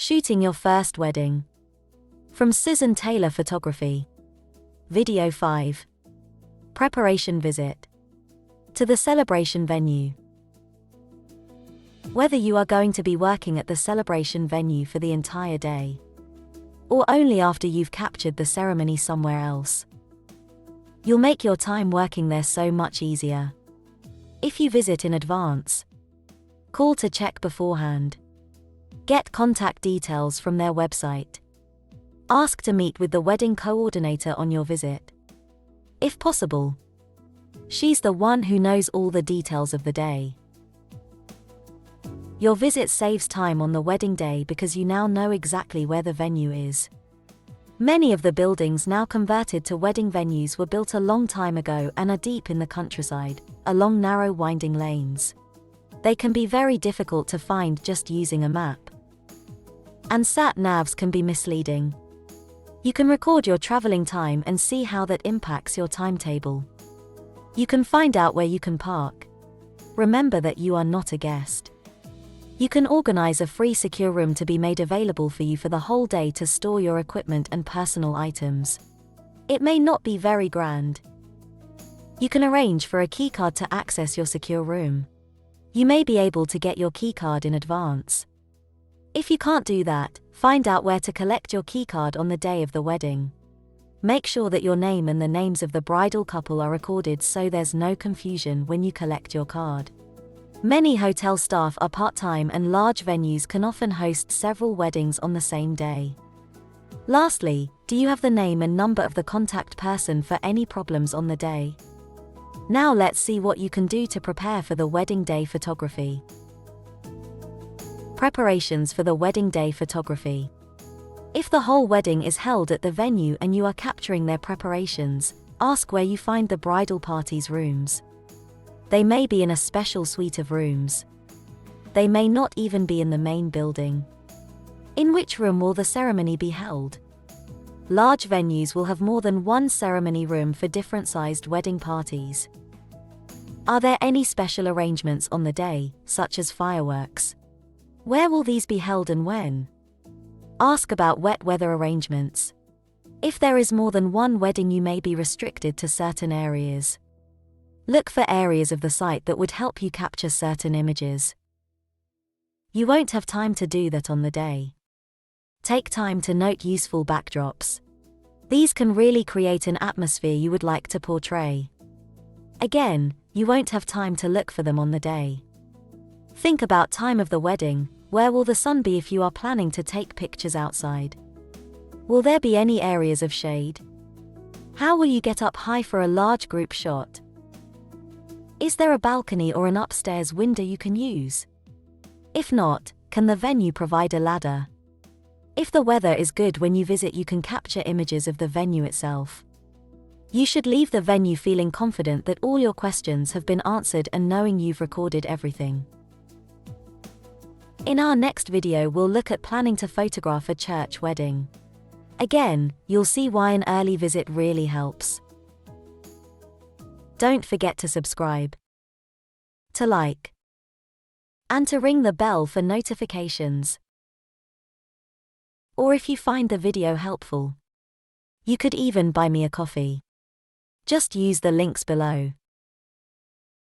Shooting your first wedding. From Susan Taylor Photography. Video 5. Preparation visit to the celebration venue. Whether you are going to be working at the celebration venue for the entire day, or only after you've captured the ceremony somewhere else, you'll make your time working there so much easier. If you visit in advance, call to check beforehand, get contact details from their website, ask to meet with the wedding coordinator on your visit. If possible, she's the one who knows all the details of the day. Your visit saves time on the wedding day because you now know exactly where the venue is. Many of the buildings now converted to wedding venues were built a long time ago and are deep in the countryside, along narrow winding lanes. They can be very difficult to find just using a map. And sat-navs can be misleading. You can record your traveling time and see how that impacts your timetable. You can find out where you can park. Remember that you are not a guest. You can organize a free secure room to be made available for you for the whole day to store your equipment and personal items. It may not be very grand. You can arrange for a keycard to access your secure room. You may be able to get your keycard in advance. If you can't do that, find out where to collect your keycard on the day of the wedding. Make sure that your name and the names of the bridal couple are recorded so there's no confusion when you collect your card. Many hotel staff are part-time and large venues can often host several weddings on the same day. Lastly, do you have the name and number of the contact person for any problems on the day? Now let's see what you can do to prepare for the wedding day photography. Preparations for the wedding day photography. If the whole wedding is held at the venue and you are capturing their preparations, ask where you find the bridal party's rooms. They may be in a special suite of rooms. They may not even be in the main building. In which room will the ceremony be held? Large venues will have more than one ceremony room for different-sized wedding parties. Are there any special arrangements on the day, such as fireworks? Where will these be held and when? Ask about wet weather arrangements. If there is more than one wedding, you may be restricted to certain areas. Look for areas of the site that would help you capture certain images. You won't have time to do that on the day. Take time to note useful backdrops. These can really create an atmosphere you would like to portray. Again, you won't have time to look for them on the day. Think about time of the wedding. Where will the sun be if you are planning to take pictures outside? Will there be any areas of shade? How will you get up high for a large group shot? Is there a balcony or an upstairs window you can use? If not, can the venue provide a ladder? If the weather is good when you visit, you can capture images of the venue itself. You should leave the venue feeling confident that all your questions have been answered and knowing you've recorded everything. In our next video, we'll look at planning to photograph a church wedding. Again, you'll see why an early visit really helps. Don't forget to subscribe, to like, and to ring the bell for notifications. Or if you find the video helpful, you could even buy me a coffee. Just use the links below.